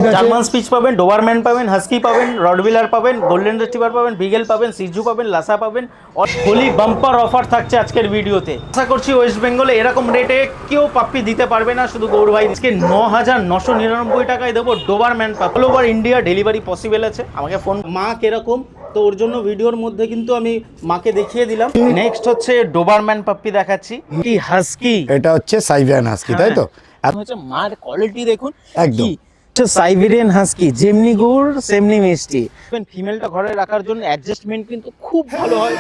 German speech পাবেন, Dobermann পাবেন, husky পাবেন, রডভিলার পাবেন, গোল্ডেন রিট্রিভার পাবেন, বিগেল পাবেন, সিজু পাবেন, লাসা পাবেন। হোলি বাম্পার অফার থাকছে আজকের ভিডিওতে। আশা করছি ওয়েস্ট বেঙ্গলে এরকম রেটে কেউ পাপ্পি দিতে পারবে না, শুধু গৌর ভাই। আজকে 9,999 টাকায় দেবো Dobermann puppy. All over India delivery possible আছে। আমাকে ফোন মা কিরকম, তো ওর জন্য ভিডিওর মধ্যে কিন্তু আমি মাকে দেখিয়ে দিলাম। নেক্সট হচ্ছে ডোবারম্যান পাপ্পি দেখাচ্ছি, কি হাস্কি। এটা হচ্ছে সাইবেরিয়ান হাস্কি, তাই তো? হচ্ছে মার কোয়ালিটি দেখুন একদম সাইবেরিয়ান হাস্কি, যেমনি গুড় সেমনি মিষ্টি। ফিমেলটা ঘরে রাখার জন্য অ্যাডজাস্টমেন্ট কিন্তু খুব ভালো হয়।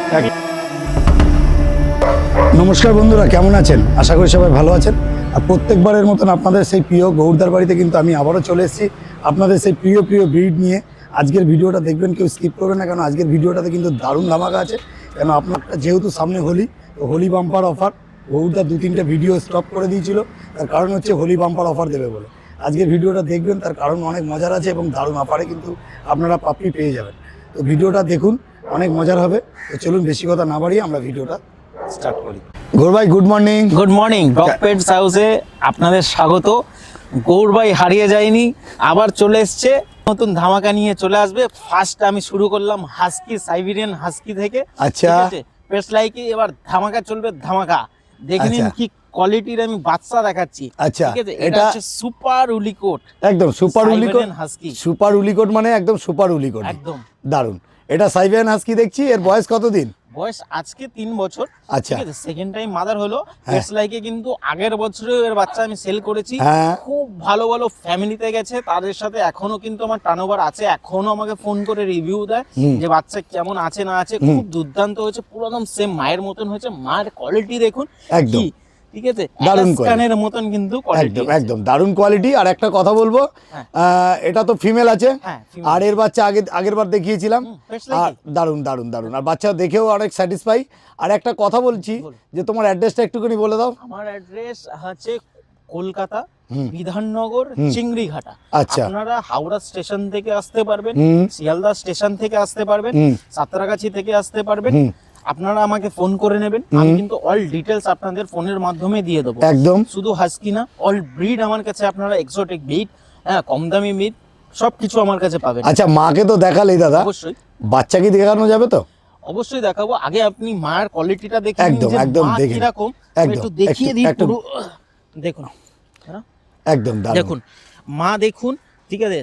নমস্কার বন্ধুরা, কেমন আছেন? আশা করি সবাই ভালো আছেন। আর প্রত্যেকবারের মতন আপনাদের সেই প্রিয় গৌরদার বাড়িতে কিন্তু আমি আবারও চলে এসেছি আপনাদের সেই প্রিয় ব্রিড নিয়ে। আজকের ভিডিওটা দেখবেন, কেউ স্কিপ করবেন না, কারণ আজকের ভিডিওটাতে কিন্তু দারুণ ধামাকা আছে। কেন আপনার যেহেতু সামনে হোলি, তো হোলি বাম্পার অফার। গৌরদার 2-3টে ভিডিও স্টপ করে দিয়েছিল, তার কারণ হচ্ছে হোলি বাম্পার অফার দেবে বলে। আজকের ভিডিওটা দেখবেন, তার কারণ অনেক মজার আছে এবং দারুণ অফারে কিন্তু আপনারা পাপ্পি পেয়ে যাবেন। তো ভিডিওটা দেখুন, অনেক মজার হবে। তো চলুন বেশি কথা না বাড়িয়ে আমরা ভিডিওটা স্টার্ট করি। গৌর ভাই, good morning. Good morning. Dog pets হাউসে আপনাদের স্বাগত। গৌর ভাই হারিয়ে যায়নি, আবার চলে এসছে, নতুন ধামাকা নিয়ে চলে আসবে। ফার্স্ট আমি শুরু করলাম হাস্কি, সাইবেরিয়ান হাস্কি থেকে। আচ্ছা, পেটস লাইকে এবার ধামাকা চলবে, ধামাকা। দেখে নিন কি কোয়ালিটির আমি বাচ্চা দেখাচ্ছি। আচ্ছা, ঠিক আছে, এটা হচ্ছে সুপার উলিকোট। একদম সুপার উলিকোট হাস্কি। সুপার উলিকোট মানে একদম সুপার উলিকোট, একদম দারুণ। এটা সাইবেরিয়ান হাস্কি দেখছি। এর বয়স কতদিন? বয়স আজকে 3 বছর। আচ্ছা, ঠিক আছে, সেকেন্ড টাইম মাদার হলো। পেটস লাইকে কিন্তু আগের বছরে এর বাচ্চা আমি সেল করেছি। খুব ভালো ভালো ফ্যামিলিতে গেছে, তাদের সাথে এখনো কিন্তু আমার টার্নওভার আছে। এখনো আমাকে ফোন করে রিভিউ দেয় যে বাচ্চা কেমন আছে না আছে। খুব দুর্দান্ত হয়েছে, পুরো একদম সেম মায়ের মতন হয়েছে। মায়ের কোয়ালিটি দেখুন একদম, ঠিক আছে, দারুণ কানের মতন কিন্তু একদম একদম দারুণ কোয়ালিটি। আর একটা কথা বলবো, এটা তো ফিমেল আছে, আর এর বাচ্চা আগের বার দেখিয়েছিলাম। আর দারুণ দারুণ দারুণ, আর বাচ্চা দেখেও অনেক স্যাটিসফাই। আর একটা কথা বলছি, যে তোমার অ্যাড্রেসটা একটুখানি বলে দাও। আমার অ্যাড্রেস হচ্ছে কলকাতা বিধাননগর চিংড়িঘাটা। আচ্ছা, আপনারা হাওড়া স্টেশন থেকে আসতে পারবেন, শিয়ালদা স্টেশন থেকে আসতে পারবেন, সাঁতরাগাছি থেকে আসতে পারবেন। আপনারা আমাকে ফোন করে নেবেন, আমি কিন্তু অল ডিটেলস আপনাদের ফোনের মাধ্যমে দিয়ে দেবো। একদম, শুধু হাস্কি না, অল ব্রিড আমার কাছে আপনারা এক্সোটিক ব্রিড, হ্যাঁ, কম দামি ব্রিড, সবকিছু আমার কাছে পাবেন। আচ্ছা, মাকে তো দেখালেই দাদা, অবশ্যই বাচ্চা কি দেখানো যাবে তো? অবশ্যই দেখাবো। আগে আপনি মায়ের কোয়ালিটিটা দেখুন, একদম একদম দেখুন, কিরকম একটু দেখিয়ে দিই পুরো। দেখুন, একদম দেখুন মা, দেখুন, ঠিক আছে,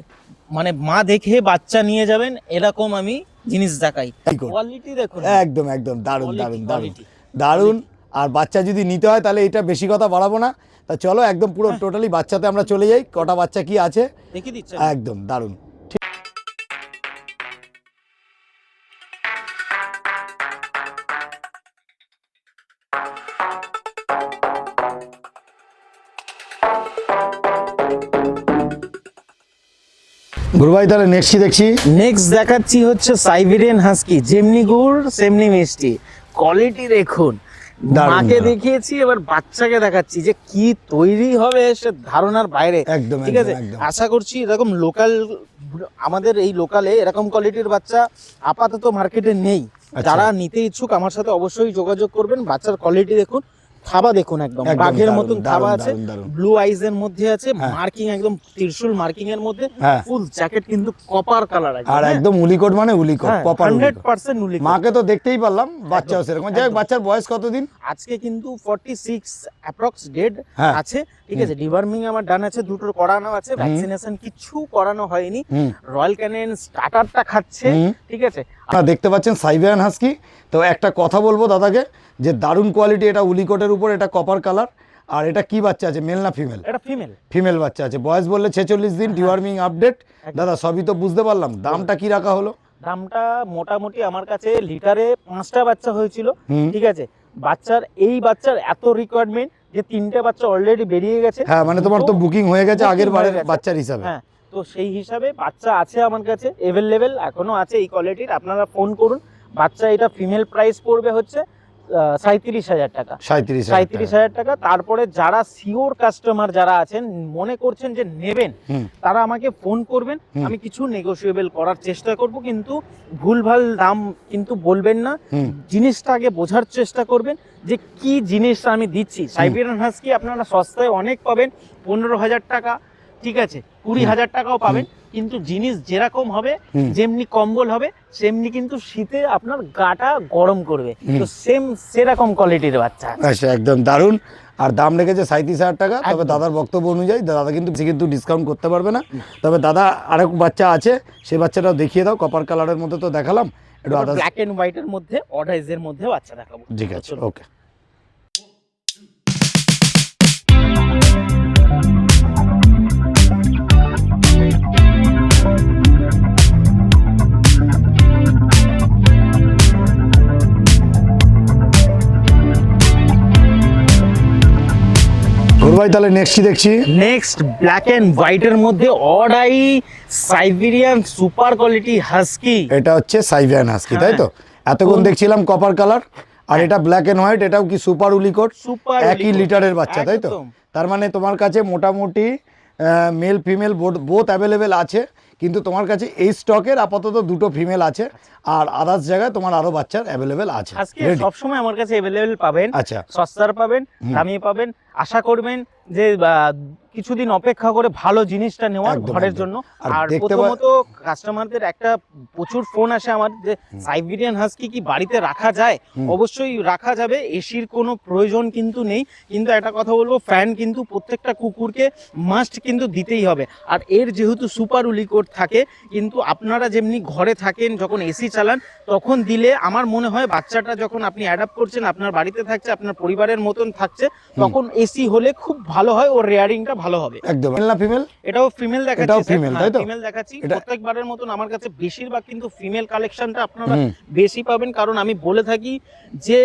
মানে মা দেখে বাচ্চা নিয়ে যাবেন, এরকম আমি জিনিস দেখাই। কোয়ালিটি দেখুন, একদম একদম দারুণ দারুণ দারুণ দারুণ। আর বাচ্চা যদি নিতে হয় তাহলে এটা বেশি কথা বাড়াবো না। তা চলো একদম পুরো টোটালি বাচ্চাতে আমরা চলে যাই। কটা বাচ্চা কি আছে দেখিয়ে দিচ্ছি। একদম দারুণ। গুরু ভাই, তাহলে নেক্সট কি দেখছি? নেক্সট দেখাচ্ছি হচ্ছে সাইবেরিয়ান হাস্কি, যেমনি গুড় সেমনি মিষ্টি। কোয়ালিটি দেখুন, মাকে দেখিয়েছি, এবার বাচ্চাকে দেখাচ্ছি যে কি তৈরি হবে সে ধারণার বাইরে। একদম, ঠিক আছে, আশা করছি এরকম লোকাল, আমাদের এই লোকালে এরকম কোয়ালিটির বাচ্চা আপাতত মার্কেটে নেই। যারা নিতে ইচ্ছুক আমার সাথে অবশ্যই যোগাযোগ করবেন। বাচ্চার কোয়ালিটি দেখুন, থাবা দেখুন, একদম বাঘের মতন থাবা আছে, ব্লু আইজ এর মধ্যে আছে, মার্কিং একদম ত্রিশূল মার্কিং এর মধ্যে, ফুল জ্যাকেট কিন্তু কপার কালার আছে, আর একদম উলিকোট মানে উলিকোট, কপার 100% উলিকোট। মাকে তো দেখতেই পারলাম, বাচ্চাও সেরকম। যাই হোক, বাচ্চার বয়স কতদিন? আজকে কিন্তু 46 অ্যাপ্রক্স ডেড আছে। ঠিক আছে, ডিওয়ার্মিং আমার ডান আছে, দুটোর করানো আছে, ভ্যাকসিনেশন কিছু করানো হয়নি। রয়্যাল ক্যানিন স্টার্টারটা খাচ্ছে। ঠিক আছে, আপনারা দেখতে পাচ্ছেন সাইবেরিয়ান হাস্কি। তো একটা কথা বলবো দাদাকে, যে দারুণ কোয়ালিটি। এটা উলিকোটের উপর, এটা কপার কালার। আর এটা কি বাচ্চা আছে, মেল না ফিমেল? এটা ফিমেল। ফিমেল বাচ্চা আছে। বয়স বললে 46 দিন, ডিওয়ার্মিং আপডেট। দাদা সবই তো বুঝতে পারলাম, দামটা কি রাখা হলো? দামটা মোটামুটি আমার কাছে লিটারে 5টা বাচ্চা হয়েছিল। ঠিক আছে, বাচ্চার এত রিকোয়ারমেন্ট যে 3টে বাচ্চা অলরেডি বেরিয়ে গেছে। হ্যাঁ, মানে তোমার তো বুকিং হয়ে গেছে আগের বারের বাচ্চার হিসাবে। হ্যাঁ, তো সেই হিসাবে বাচ্চা আছে আমার কাছে এভেলেবেল, এখনো আছে এই কোয়ালিটির। আপনারা ফোন করুন। বাচ্চা এটা ফিমেল প্রাইস পড়বে হচ্ছে 37,000 টাকা। 37,000 টাকা। তারপরে যারা সিওর কাস্টমার যারা আছেন, মনে করছেন যে নেবেন, তারা আমাকে ফোন করবেন, আমি কিছু নেগোশিয়েবল করার চেষ্টা করব। কিন্তু ভুলভাল দাম কিন্তু বলবেন না, জিনিসটা আগে বোঝার চেষ্টা করবেন যে কি জিনিসটা আমি দিচ্ছি। সাইবেরিয়ান হাস্কি আপনারা সস্তায় অনেক পাবেন, 15,000 টাকা ঠিক আছে 20,000 টাকাও পাবেন, কিন্তু জিনিস যেরকম হবে, যেমনি কম্বল হবে সেমনি কিন্তু শীতে আপনার গাটা গরম করবে, তো সেরকম কোয়ালিটির বাচ্চা আছে। আচ্ছা, একদম দারুণ। আর দাম রেখেছে 37,000 টাকা। তবে দাদার বক্তব্য অনুযায়ী দাদা কিন্তু ডিসকাউন্ট করতে পারবে না। তবে দাদা আরেক বাচ্চা আছে, সেই বাচ্চাটাও দেখিয়ে দাও। কপার কালারের মধ্যে তো দেখালাম, একটু আদার্স ব্ল্যাক এন্ড হোয়াইটের মধ্যে অড আইজের মধ্যে বাচ্চা দেখাবো। ঠিক আছে, ওকে। ভাই তাহলে নেক্সট কি দেখছি? নেক্সট ব্ল্যাক এন্ড হোয়াইটের মধ্যে odd I Siberian super quality husky. এটা হচ্ছে সাইবেরিয়ান হাস্কি, তাই তো? এতক্ষণ দেখছিলাম কপার কালার, আর এটা ব্ল্যাক এন্ড হোয়াইট। এটাও কি সুপার উলিকোট, একই লিটারের বাচ্চা, তাই তো? তার মানে তোমার কাছে মোটামুটি মেল ফিমেল বোথ অ্যাভেলেবেল আছে, কিন্তু তোমার কাছে এই স্টকের আপাতত দুটো ফিমেল আছে, আর আদার্স জায়গায় তোমার আরো বাচ্চার অ্যাভেলেবেল আছে। আজকে সব সময় আমার কাছে अवेलेबल পাবেন। আচ্ছা, সস্তার পাবেন, দামি পাবেন। আশা করবেন যে কিছুদিন অপেক্ষা করে ভালো জিনিসটা নেওয়ার ঘরের জন্য। আর প্রথমত কাস্টমারদের একটা প্রচুর ফোন আসে আমার যে সাইবেরিয়ান হাস্কি কি বাড়িতে রাখা যায়? অবশ্যই রাখা যাবে, এসির কোনো প্রয়োজন কিন্তু নেই। কিন্তু একটা কথা বলবো, ফ্যান কিন্তু প্রত্যেকটা কুকুরকে মাস্ট কিন্তু দিতেই হবে। আর এর যেহেতু সুপার উলিকোট থাকে, কিন্তু আপনারা যেমনি ঘরে থাকেন যখন এসি চালান তখন দিলে আমার মনে হয় বাচ্চাটা যখন আপনি অ্যাডাপ্ট করছেন, আপনার বাড়িতে থাকছে, আপনার পরিবারের মতন থাকছে, তখন এসি হলে খুব ভালো হয়, ওর রেয়ারিংটা ভালো হবে। একদম। মেল না ফিমেল? এটাও ফিমেল দেখাচ্ছি। এটাও ফিমেল, তাই তো? ফিমেল দেখাচ্ছি। প্রত্যেকবারের মতন আমার কাছে বেশিরভাগ কিন্তু ফিমেল কালেকশনটা আপনারা বেশি পাবেন, কারণ আমি বলে থাকি যে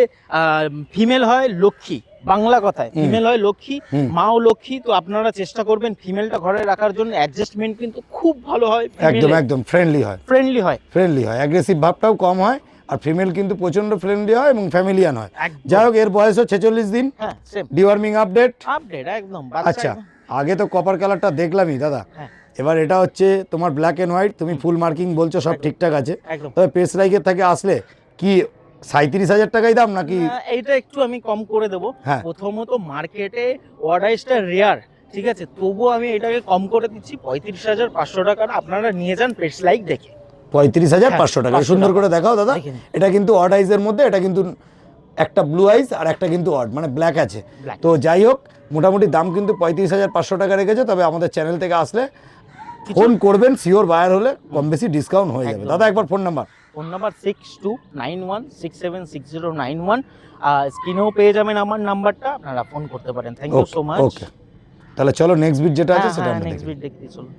ফিমেল হয় লক্ষ্মী, বাংলা কথায় ফিমেল হয় লক্ষ্মী, মাও লক্ষ্মী। তো আপনারা চেষ্টা করবেন ফিমেলটা ঘরে রাখার জন্য। অ্যাডজাস্টমেন্ট কিন্তু খুব ভালো হয়, একদম একদম ফ্রেন্ডলি হয়, অ্যাগ্রেসিভ ভাবটাও কম হয়। আর ফিমেল কিন্তু প্রচন্ড ফ্রেন্ডলি হয় এবং ফ্যামিলিয়ান হয়। যাই হোক, এর বয়সও 46 দিন। হ্যাঁ, সেম ডিওয়ার্মিং আপডেট একদম। আচ্ছা, আগে তো কপার কালারটা দেখলামই দাদা, এবার এটা হচ্ছে তোমার ব্ল্যাক এন্ড হোয়াইট। তুমি ফুল মার্কিং বলছো, সব ঠিকঠাক আছে। তবে পেস লাইকের থেকে আসলে কি 37,000 টাকাই দাম নাকি? এইটা একটু আমি কম করে দেবো। প্রথমত মার্কেটে অর্ডারটা রেয়ার, ঠিক আছে, তবুও আমি এটাকে কম করে দিচ্ছি 35,500 টাকা। আপনারা নিয়ে যান পেস লাইক দেখে। 35,500 টাকা। সুন্দর করে দেখাও দাদা। এটা কিন্তু অড আইজের মধ্যে, এটা কিন্তু একটা ব্লু আইজ আর একটা কিন্তু অড, মানে ব্ল্যাক আছে। তো যাই হোক, মোটামুটি দাম কিন্তু 35,500 টাকা রেখেছে। তবে আমাদের চ্যানেল থেকে আসলে ফোন করবেন, শিওর বায়ার হলে কম বেশি ডিসকাউন্ট হয়ে যাবে। দাদা একবার ফোন নাম্বার 6291676091। স্ক্রিনেও পেয়ে যাবেন আমার নাম্বারটা, আপনারা ফোন করতে পারেন। Thank you so much. Okay, তাহলে চলো নেক্সট বিট যেটা আছে সেটা আমরা নেক্সট বিট দেখতে চলো।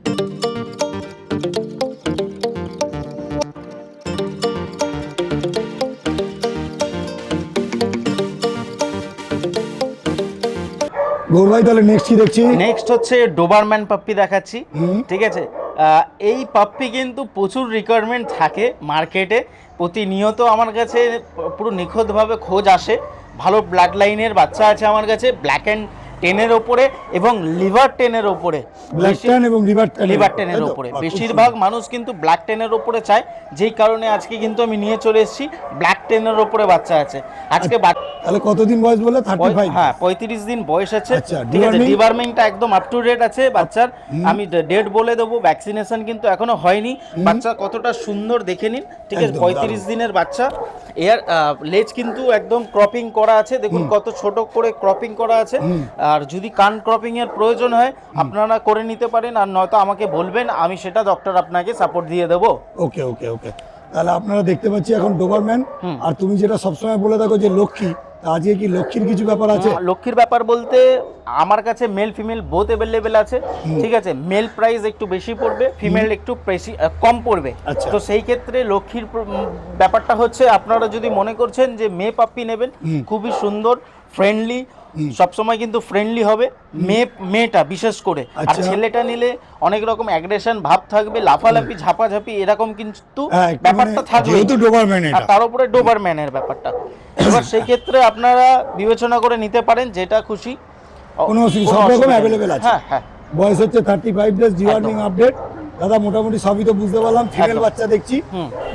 গৌর ভাই তাহলে নেক্সট কি দেখছি? নেক্সট হচ্ছে ডোবারম্যান পাপ্পি দেখাচ্ছি, ঠিক আছে। এই পাপ্পি কিন্তু প্রচুর রিকোয়ারমেন্ট থাকে মার্কেটে, প্রতিনিয়ত আমার কাছে পুরো নিখুঁতভাবে খোঁজ আসে। ভালো ব্লাড লাইনের বাচ্চা আছে আমার কাছে, ব্ল্যাক অ্যান্ড 10-এর ওপরে এবং লিভার 10-এর ওপরে। লিভার 10-এর ওপরে বেশিরভাগ মানুষ কিন্তু ব্ল্যাক 10-এর ওপরে চায়, যেই কারণে আজকে কিন্তু আমি নিয়ে চলে এসেছি ব্ল্যাক 10-এর ওপরে বাচ্চা আছে আজকে। তাহলে কতদিন বয়স বলে? 35। হ্যাঁ, 35 দিন বয়স আছে, ঠিক আছে। ডিওয়ার্মিংটা একদম আপ টু ডেট আছে বাচ্চার। আমি ডেট বলে দেবো, ভ্যাকসিনেশন কিন্তু এখনো হয়নি। বাচ্চা কতটা সুন্দর দেখে নিন, ঠিক আছে। 35 দিনের বাচ্চা। এর লেজ কিন্তু একদম ক্রপিং করা আছে, দেখুন কত ছোট করে ক্রপিং করা আছে। আর যদি কান ক্রপিং এর প্রয়োজন হয় আপনারা করে নিতে পারেন, আর নয়তো আমাকে বলবেন, আমি সেটা ডক্টর আপনাকে সাপোর্ট দিয়ে দেবো। ওকে ওকে ওকে। তাহলে আপনারা দেখতে পাচ্ছি এখন ডোবারম্যান। আর তুমি যেটা সবসময় বলে থাকো যে লক্ষ্মী, আজকে কি লক্ষ্মীর কিছু ব্যাপার আছে? লক্ষ্মীর ব্যাপার বলতে আমার কাছে মেল ফিমেল বোথ অ্যাভেলেবেল আছে, ঠিক আছে। মেল প্রাইস একটু বেশি পড়বে, ফিমেল একটু কম পড়বে। তো সেই ক্ষেত্রে লক্ষ্মীর ব্যাপারটা হচ্ছে, আপনারা যদি মনে করছেন যে মেয়ে পাপ্পি নেবেন, খুবই সুন্দর, ফ্রেন্ডলি, সবসময় কিন্তু ফ্রেন্ডলি হবে মেয়েটা বিশেষ করে। আর ছেলেটা নিলে অনেক রকম অ্যাগ্রেশন ভাব থাকবে, লাফালাফি ঝাপাঝাপি এরকম কিন্তু ব্যাপারটা থাকবে, আর তার উপরে ডোবারম্যানের ব্যাপারটা। এবার সেই ক্ষেত্রে আপনারা বিবেচনা করে নিতে পারেন যেটা খুশি। কোনো সব রকম অ্যাভেলেবেল আছে। হ্যাঁ, বয়স হচ্ছে 35 ডেজ, ডিওয়ার্মিং আপডেট। দাদা মোটামুটি সবই তো বুঝতে পারলাম। ফিমেল বাচ্চা দেখছি,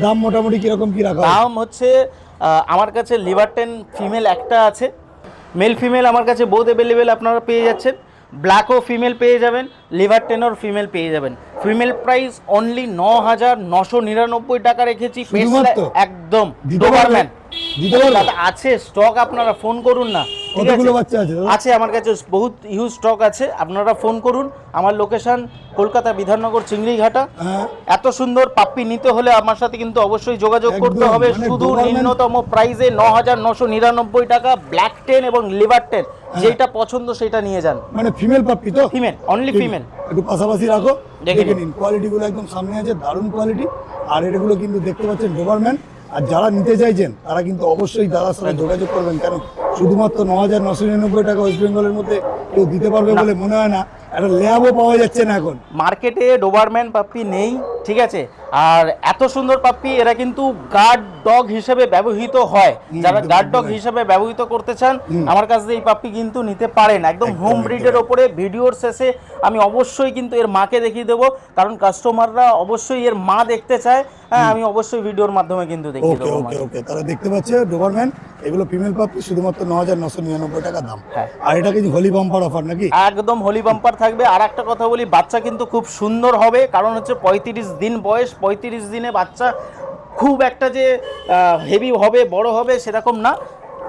দাম মোটামুটি কিরকম কি রাখা? দাম হচ্ছে আমার কাছে লিভার 10 ফিমেল একটা আছে, মেল ফিমেল আমার কাছে বোথ অ্যাভেলেবেল আপনারা পেয়ে যাচ্ছেন। ব্ল্যাকও ফিমেল পেয়ে যাবেন, লিভার টেনর ফিমেল পেয়ে যাবেন। ফিমেল প্রাইস অনলি 9,999 টাকা রেখেছি। শুধুমাত্র? একদম দিতে পারবে? ডোবারম্যান দিতে পারবে? দাদা আছে স্টক, আপনারা ফোন করুন না, ঠিক কতগুলো আছে? বাচ্চা আছে দাদা? আছে আমার কাছে বহুত হিউজ স্টক আছে, আপনারা ফোন করুন। আমার লোকেশন কলকাতা বিধাননগর চিংড়িঘাটা। হ্যাঁ। এত সুন্দর পাপ্পি নিতে হলে আমার সাথে কিন্তু অবশ্যই যোগাযোগ করতে একদম, হবে। মানে শুধু Doberman- নিম্নতম প্রাইসে 9,999 টাকা, ব্ল্যাক টেন এবং লিভার টেন, যেটা পছন্দ সেটা নিয়ে যান। মানে ফিমেল পাপ্পি তো? Female, only female. একটু পাশাপাশি রাখো, দেখে দেখে নিন। নিন কোয়ালিটিগুলো একদম সামনে আছে, দারুণ কোয়ালিটি। আর এগুলো কিন্তু দেখতে পাচ্ছেন ডোবারম্যান। আর যারা নিতে চাইছেন তারা কিন্তু অবশ্যই দাদার সাথে যোগাযোগ করবেন, কারণ শুধুমাত্র 9,999 টাকা ওয়েস্ট বেঙ্গলের মধ্যে কেউ দিতে পারবে বলে মনে হয় না। একটা ল্যাবও পাওয়া যাচ্ছে না এখন মার্কেটে ডোবারম্যান পাপ্পি নেই, ঠিক আছে? আর এত সুন্দর পাপ্পি, এরা কিন্তু গার্ড ডগ হিসেবে ব্যবহৃত হয়। যারা একদম, গার্ড ডগ একদম। হিসেবে ব্যবহৃত করতে চান আমার কাছ থেকে এই পাপ্পি কিন্তু নিতে পারেন। একদম একদম, হোম একদম। ব্রিডের ওপরে। ভিডিওর শেষে আমি অবশ্যই কিন্তু এর মাকে দেখিয়ে দেবো, কারণ কাস্টমাররা অবশ্যই এর মা দেখতে চায়। হ্যাঁ, আমি অবশ্যই ভিডিওর মাধ্যমে কিন্তু দেখিয়ে ওকে দেবো ওকে ওকে তারা দেখতে পাচ্ছে ডোবারম্যান। এগুলো ফিমেল পাপ্পি, শুধুমাত্র 9,999 টাকা দাম। হ্যাঁ। আর এটা কিন্তু হোলি বাম্পার অফার নাকি? একদম হোলি বাম্পার থাকবে। আর একটা কথা বলি, বাচ্চা কিন্তু খুব সুন্দর হবে, কারণ হচ্ছে 35 দিন বয়স। 35 দিনে বাচ্চা খুব একটা যে হেভি হবে, বড় হবে সেরকম না।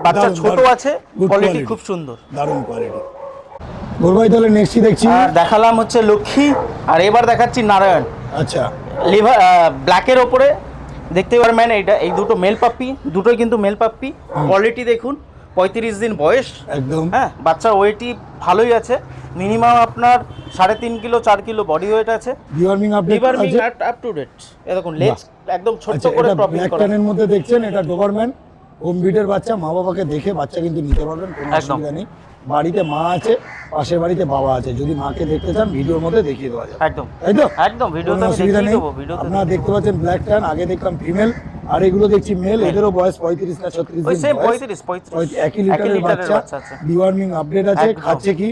বাচ্চা দারুণ, ছোট দারুণ। আছে, Good কোয়ালিটি quality। খুব সুন্দর। দারুণ কোয়ালিটি। ভাই তাহলে নেক্সটই দেখছি। আর দেখালাম হচ্ছে লক্ষ্মী, আর এবার দেখাচ্ছি নারায়ণ। আচ্ছা, লিভার ব্ল্যাকের ওপরে দেখতে পারবেন, এইটা এই দুটো মেল পাপ্পি, দুটোই কিন্তু মেল পাপ্পি। কোয়ালিটি দেখুন, 35 দিন বয়স। একদম। হ্যাঁ, বাচ্চার ওয়েটই ভালোই আছে, মিনিমাম আপনার 3.5 কিলো 4 কিলো বডি ওয়েট আছে। ডিওয়ার্মিং আপডেট ডিবার্মিং আছে। Up to date. এ দেখুন লেজ একদম ছোট আচ্ছা, করে এটা টপিং ব্ল্যাক করা। ট্যানের মধ্যে দেখছেন, এটা ডোবারম্যান হোম ব্রিডের বাচ্চা। মা বাবাকে দেখে বাচ্চা কিন্তু নিতে পারবেন, কোনো একদম। অসুবিধা নেই। বাড়িতে মা আছে, পাশের বাড়িতে বাবা আছে, যদি মাকে দেখতে চান ভিডিওর মধ্যে দেখিয়ে দেওয়া যায়, একদম তাই তো? একদম, ভিডিওতে কোনো আমি অসুবিধা দেখিয়ে নেই। দেবো, ভিডিওতে আপনারা দেখতে পাচ্ছেন ব্ল্যাক ট্যান, আগে দেখলাম ফিমেল, আর এগুলো দেখছি মেল। এদেরও বয়স 35 না 36 ওই দিন সেম বয়স। 35 একই লিটারের বাচ্চা, আছে। ডিওয়ার্মিং আপডেট আছে। একদম। খাচ্ছে কি?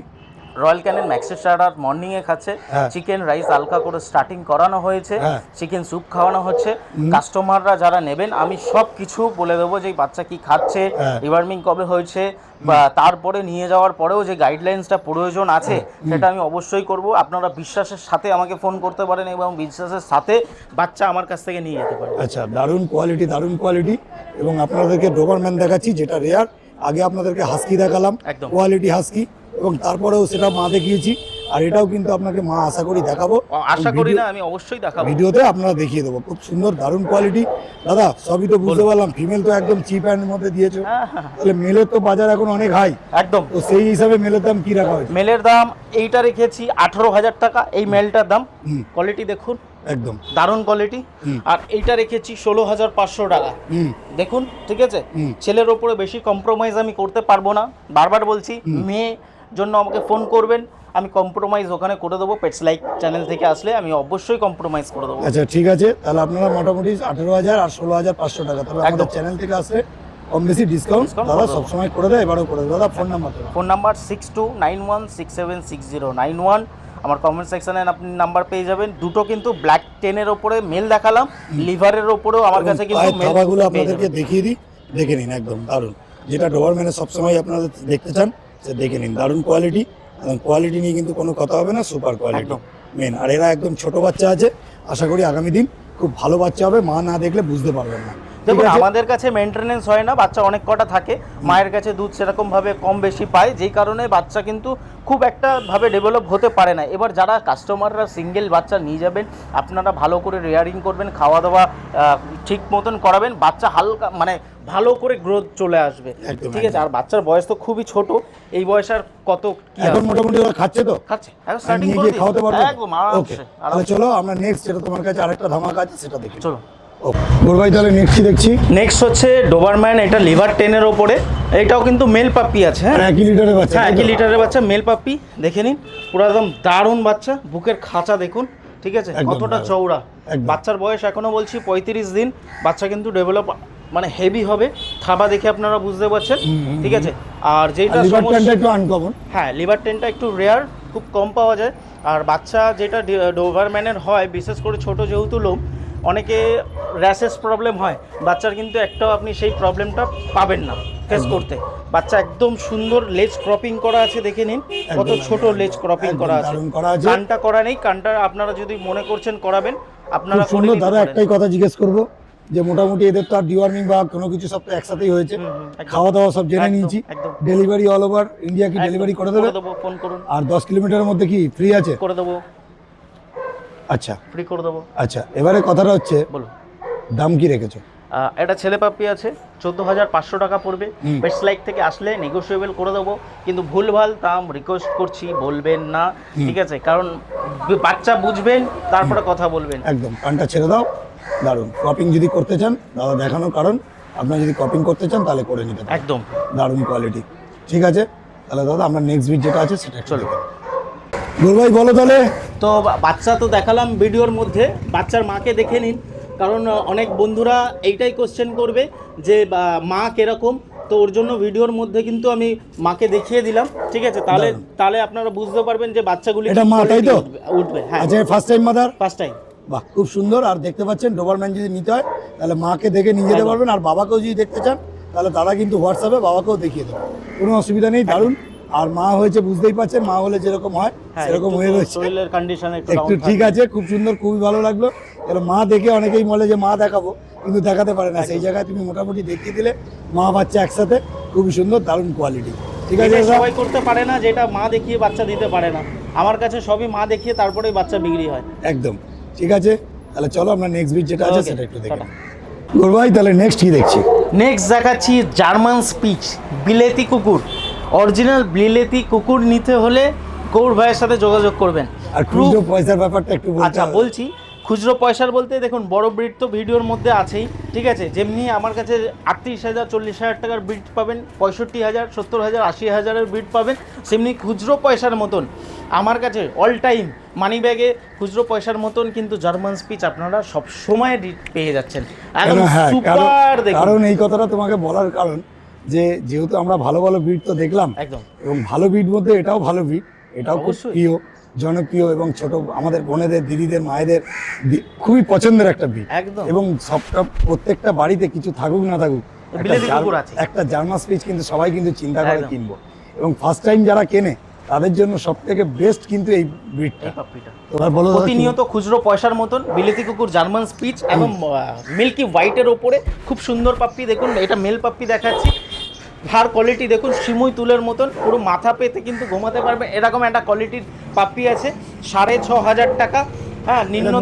Royal Canin maxi starter morning এ খাচ্ছে। হ্যাঁ। চিকেন রাইস হালকা করে স্টার্টিং করানো হয়েছে, হ্যাঁ। চিকেন স্যুপ খাওয়ানো হচ্ছে। কাস্টমাররা যারা নেবেন আমি সব কিছু বলে দেবো, যে এই বাচ্চা কি খাচ্ছে, হ্যাঁ। রিভার্মিং কবে হয়েছে, বা তারপরে নিয়ে যাওয়ার পরেও যে গাইডলাইন্সটা প্রয়োজন আছে সেটা আমি অবশ্যই করব। আপনারা বিশ্বাসের সাথে আমাকে ফোন করতে পারেন এবং বিশ্বাসের সাথে বাচ্চা আমার কাছ থেকে নিয়ে যেতে পারেন। আচ্ছা, দারুণ কোয়ালিটি, দারুণ কোয়ালিটি। এবং আপনাদেরকে ডোবারম্যান দেখাচ্ছি, যেটা রেয়ার। আগে আপনাদেরকে হাস্কি দেখালাম, একদম। কোয়ালিটি হাস্কি, এবং তারপরেও সেটা মা দেখিয়েছি। আর এটাও কিন্তু আপনাকে মা আশা করি দেখাবো, আশা করি না, আমি অবশ্যই দেখাবো। ভিডিওতে আপনারা দেখিয়ে দেবো। খুব সুন্দর, দারুণ কোয়ালিটি। দাদা সবই তো বুঝতে পারলাম, ফিমেল তো একদম চিপ অ্যান্ডের মধ্যে দিয়েছো, তাহলে মেলের তো বাজার এখন অনেক হাই, একদম। তো সেই হিসাবে মেলের দাম কি রাখা হয়েছে? মেলের দাম এইটা রেখেছি 18,000 টাকা, এই মেলটার দাম। হুম। কোয়ালিটি দেখুন, একদম। দারুণ কোয়ালিটি। হুম। আর এইটা রেখেছি 16,500 টাকা। হুম। দেখুন, ঠিক আছে? হুম। ছেলের ওপরে বেশি কম্প্রোমাইজ আমি করতে পারবো না, বারবার বলছি। মেয়ে জন্য আমাকে ফোন করবেন, আমি কম্প্রোমাইজ ওখানে করে দেবো। পেটস লাইক চ্যানেল থেকে আসলে আমি অবশ্যই কম্প্রোমাইজ করে দেবো। আচ্ছা, ঠিক আছে। তাহলে আপনারা মোটামুটি 18,000 আর 16,500 টাকা, তবে আমাদের একদম। চ্যানেল থেকে আসলে কম বেশি ডিসকাউন্ট Discount দাদা করে দেবো। সবসময় করে দেয়, এবারও করে দেয়। দাদা ফোন নাম্বার তো? Phone number 6291676091। আমার কমেন্ট সেকশনে আপনি নাম্বার পেয়ে যাবেন। দুটো কিন্তু ব্ল্যাক টেনের ওপরে মেল দেখালাম, লিভারের ওপরেও আমার কাছে কিন্তু মেল থাবাগুলো পেয়ে আপনাদেরকে যাবেন। দেখিয়ে দিই, দেখে নিন। একদম দারুণ, যেটা ডোবারম্যানের সবসময় আপনাদের দেখতে চান সে দেখে নিন। দারুণ কোয়ালিটি, এবং কোয়ালিটি নিয়ে কিন্তু কোনো কথা হবে না, সুপার কোয়ালিটি একদম। মেন। আর এরা একদম ছোট বাচ্চা আছে, আশা করি আগামী দিন খুব ভালো বাচ্চা হবে, মা না দেখলে বুঝতে পারবেন না। ঠিক দেখুন, আছে? আমাদের কাছে মেনটেনেন্স হয় না, বাচ্চা অনেক কটা থাকে, মায়ের কাছে দুধ সেরকমভাবে কম বেশি পায়, যেই কারণে বাচ্চা কিন্তু খুব একটা ভাবে ডেভেলপ হতে পারে না। এবার যারা কাস্টমাররা সিঙ্গেল বাচ্চা নিয়ে যাবেন, আপনারা ভালো করে রেয়ারিং করবেন, খাওয়া দাওয়া ঠিক মতন করাবেন, বাচ্চা হালকা মানে ভালো করে গ্রোথ চলে আসবে। একদম, ঠিক আছে? আর বাচ্চার বয়স তো খুবই ছোট, এই বয়স আর কত কি এখন আসবে? মোটামুটি ওরা খাচ্ছে তো? খাচ্ছে, এখন আর স্টার্টিং নিয়ে করে গিয়ে দিই। খাওয়াতে পারবে? একদম ওকে, আরামসে, তাহলে আরামসে। চলো আমরা নেক্সট, যেটা তোমার কাছে আরেকটা ধামাকা আছে সেটা দেখি। চলো। ওকে ভাই, তাহলে নেক্সটই দেখছি। নেক্সট হচ্ছে ডোবারম্যান, এটা লিভার টেনের ওপরে। এটাও কিন্তু মেল পাপ্পি আছে। হ্যাঁ, 1 লিটারের বাচ্চা? হ্যাঁ, 1 লিটারের বাচ্চা, মেল পাপ্পি। দেখে নিন, পুরো একদম দারুণ বাচ্চা। বুকের খাঁচা দেখুন, ঠিক আছে? একদম কতটা দারুণ। চওড়া। একদম। বাচ্চার বয়স এখনো বলছি 35 দিন। বাচ্চা কিন্তু ডেভেলপ মানে হেভি হবে, থাবা দেখে আপনারা বুঝতে পারছেন, ঠিক আছে? আর যেটা লিভার সমস্যা, ট্যানটা একটু আনকমন। হ্যাঁ, লিভার টেনটা একটু রেয়ার, খুব কম পাওয়া যায়। আর বাচ্চা যেটা ডোবারম্যানের হয়, বিশেষ করে ছোট যেহেতু লোম, অনেকে র্যাশেস প্রবলেম হয়, বাচ্চার কিন্তু একটাও আপনি সেই প্রবলেমটা পাবেন না। ফেস করতে। বাচ্চা একদম সুন্দর, লেজ ক্রপিং করা আছে, দেখে নিন কত একদম, ছোট লেজ ক্রপিং একদম করা আছে। দারুণ করা আছে। কানটা করা নেই, কানটা আপনারা যদি মনে করছেন করাবেন আপনারা খুব সুন্দর। দাদা একটাই কথা জিজ্ঞেস করবো যে মোটামুটি এদের তো আর ডিওয়ার্মিং বা কোনো কিছু সব তো একসাথেই হয়েছে, খাওয়া দাওয়া সব জেনে নিয়েছি। ডেলিভারি অল ওভার ইন্ডিয়া কি ডেলিভারি করে দেবে? ফোন করুন। আর 10 কিলোমিটারের মধ্যে কি ফ্রি আছে? করে দেবো, আচ্ছা ফ্রি করে দেবো। আচ্ছা, এবারে কথাটা হচ্ছে বলুন দাম কি রেখেছো? এটা ছেলে পাপ্পি আছে, 14,500 টাকা পড়বে। বেস্ট লাইক থেকে আসলে নেগোশিয়েবল করে দেবো, কিন্তু ভুলভাল দাম রিকোয়েস্ট করছি বলবেন না, ঠিক আছে? কারণ বাচ্চা বুঝবেন তারপরে কথা বলবেন। একদম কানটা ছেড়ে দাও। দারুণ ক্রপিং যদি করতে চান দাদা দেখানোর কারণ, আপনারা যদি ক্রপিং করতে চান তাহলে করে নিতে পারেন। একদম দারুণ কোয়ালিটি। ঠিক আছে তাহলে দাদা আমরা নেক্সট ভিড যেটা আছে সেটা চলে গোল ভাই বলো তাহলে। তো বাচ্চা তো দেখালাম ভিডিওর মধ্যে, বাচ্চার মাকে দেখে নিন, কারণ অনেক বন্ধুরা এইটাই কোশ্চেন করবে যে মা কিরকম। তো ওর জন্য ভিডিওর মধ্যে কিন্তু আমি মাকে দেখিয়ে দিলাম, ঠিক আছে? তাহলে আপনারা বুঝতে পারবেন যে বাচ্চাগুলি এটা মা, তাই তো? উঠবে। হ্যাঁ, আচ্ছা first time mother? First time. বাহ, খুব সুন্দর। আর দেখতে পাচ্ছেন ডোবারম্যান যদি নিতে হয় তাহলে মাকে দেখে নিয়ে যেতে পারবেন, আর বাবাকেও যদি দেখতে চান তাহলে দাদা কিন্তু হোয়াটসঅ্যাপে বাবাকেও দেখিয়ে দেবে, কোনো অসুবিধা নেই। দারুণ। আর মা হয়েছে বুঝতেই পাচ্ছেন, মা হলে যেরকম হয় সেরকম হয়ে রয়েছে, শরীরের কন্ডিশন একটু ঠিক আছে। খুব সুন্দর, খুবই ভালো লাগলো। এবার মা দেখে অনেকেই বলে যে মা দেখাবো, কিন্তু দেখাতে পারে না, সেই জায়গায় তুমি মোটামুটি দেখিয়ে দিলে মা বাচ্চা একসাথে, খুবই সুন্দর, দারুণ কোয়ালিটি। ঠিক আছে, সবাই করতে পারে না যেটা মা দেখিয়ে বাচ্চা দিতে পারে না, আমার কাছে সবই মা দেখিয়ে তারপরেই বাচ্চা বিক্রি হয়। একদম ঠিক আছে। তাহলে চলো আমরা নেক্সট ভিড যেটা আছে সেটা একটু দেখি। গোল ভাই তাহলে নেক্সট কি দেখছি? নেক্সট দেখাচ্ছি জার্মান স্পিচ, বিলেতি কুকুর। অরিজিনাল বিলেতি কুকুর নিতে হলে গৌর ভাইয়ের সাথে যোগাযোগ করবেন। আর খুচরো পয়সার ব্যাপারটা একটু বলতে আচ্ছা হবে। বলছি, খুচরো পয়সার বলতে দেখুন বড় ব্রিড তো ভিডিওর মধ্যে আছেই, ঠিক আছে? যেমনি আমার কাছে 38,000 40,000 টাকার ব্রিড পাবেন, 65,000 70,000 80,000-এর ব্রিড পাবেন, সেমনি খুচরো পয়সার মতন আমার কাছে অল টাইম মানি ব্যাগে খুচরো পয়সার মতন কিন্তু জার্মান স্পিচ আপনারা সব সময় পেয়ে যাচ্ছেন একদম সুপার। দেখুন কারণ এই কথাটা তোমাকে বলার কারণ যে যেহেতু আমরা ভালো ভালো ব্রিড তো দেখলাম একদম, এবং ভালো ব্রিড মধ্যে এটাও ভালো ব্রিড, এটাও খুব প্রিয়, জনপ্রিয় এবং ছোট আমাদের বোনেদের, দিদিদের, মায়েদের খুবই পছন্দের একটা ব্রিড একদম। এবং সবটা প্রত্যেকটা বাড়িতে কিছু থাকুক না থাকুক একটা জার্মান স্পিচ কিন্তু সবাই কিন্তু চিন্তা করে কিনবো, এবং ফার্স্ট টাইম যারা কেনে তাদের জন্য সব থেকে বেস্ট কিন্তু এই ব্রিডটা। তোমরা বলো প্রতিনিয়ত খুচরো পয়সার মতন বিলেতি কুকুর জার্মান স্পিচ এবং মিল্কি হোয়াইটের ওপরে খুব সুন্দর পাপ্পি। দেখুন এটা মেল পাপ্পি দেখাচ্ছি, হার কোয়ালিটি দেখুন সিমুই তুলের মতন, পুরো মাথা পেতে কিন্তু ঘুমাতে পারবে এরকম একটা কোয়ালিটির পাপ্পি আছে। 6,500 টাকা। হ্যাঁ, নিম্ন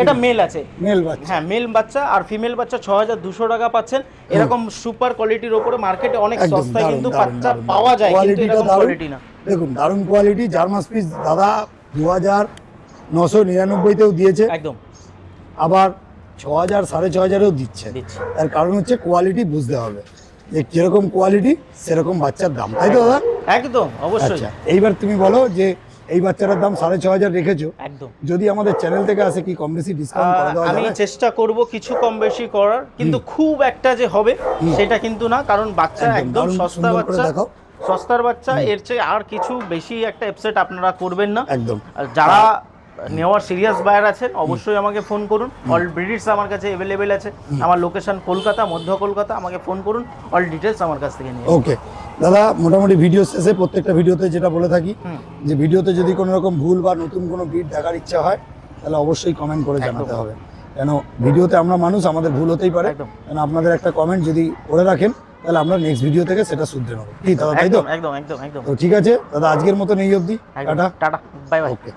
এটা মেল আছে, হ্যাঁ মেল বাচ্চা, আর ফিমেল বাচ্চা 6,200 টাকা পাচ্ছেন। এরকম সুপার কোয়ালিটির ওপরে মার্কেটে অনেক সস্তায় কিন্তু বাচ্চা পাওয়া যায়, কিন্তু এরকম কোয়ালিটি না। দেখুন দারুণ কোয়ালিটি জার্মান স্পিচ দাদা 2,999-তেও দিয়েছে, একদম আবার 6,000 6,500-এও দিচ্ছে। তার কারণ হচ্ছে কোয়ালিটি বুঝতে হবে যে কিরকম কোয়ালিটি সেরকম বাচ্চার দাম, তাই তো দাদা? একদম অবশ্যই। আচ্ছা এইবার তুমি বলো যে এই বাচ্চাটার দাম 6,500 রেখেছো, একদম যদি আমাদের চ্যানেল থেকে আসে কি কম বেশি ডিসকাউন্ট করে দেওয়া যাবে? আমি চেষ্টা করব কিছু কম বেশি করার, কিন্তু খুব একটা যে হবে সেটা কিন্তু না, কারণ বাচ্চা একদম সস্তা বাচ্চা, সস্তার বাচ্চা, এর চেয়ে আর কিছু বেশি একটা এপসেট আপনারা করবেন না। একদম। যারা নেওয়ার সিরিয়াস বায়ার আছেন অবশ্যই আমাকে ফোন করুন, অল ব্রিডস আমার কাছে অ্যাভেলেবেল আছে, আমার লোকেশন কলকাতা, মধ্য কলকাতা, আমাকে ফোন করুন, অল ডিটেলস আমার কাছ থেকে নিয়ে। ওকে দাদা, মোটামুটি ভিডিও শেষে প্রত্যেকটা ভিডিওতে যেটা বলে থাকি যে ভিডিওতে যদি কোনো রকম ভুল বা নতুন কোনো ব্রিড দেখার ইচ্ছা হয় তাহলে অবশ্যই কমেন্ট করে জানাতে হবে, কেন ভিডিওতে আমরা মানুষ, আমাদের ভুল হতেই পারে, কেন আপনাদের একটা কমেন্ট যদি করে রাখেন তাহলে আমরা নেক্সট ভিডিও থেকে সেটা শুধরে নেবো। কি দাদা, তাই তো? একদম একদম একদম। তো ঠিক আছে দাদা, আজকের মতন এই অবধি, টাটা টাটা, বাই বাই। ওকে।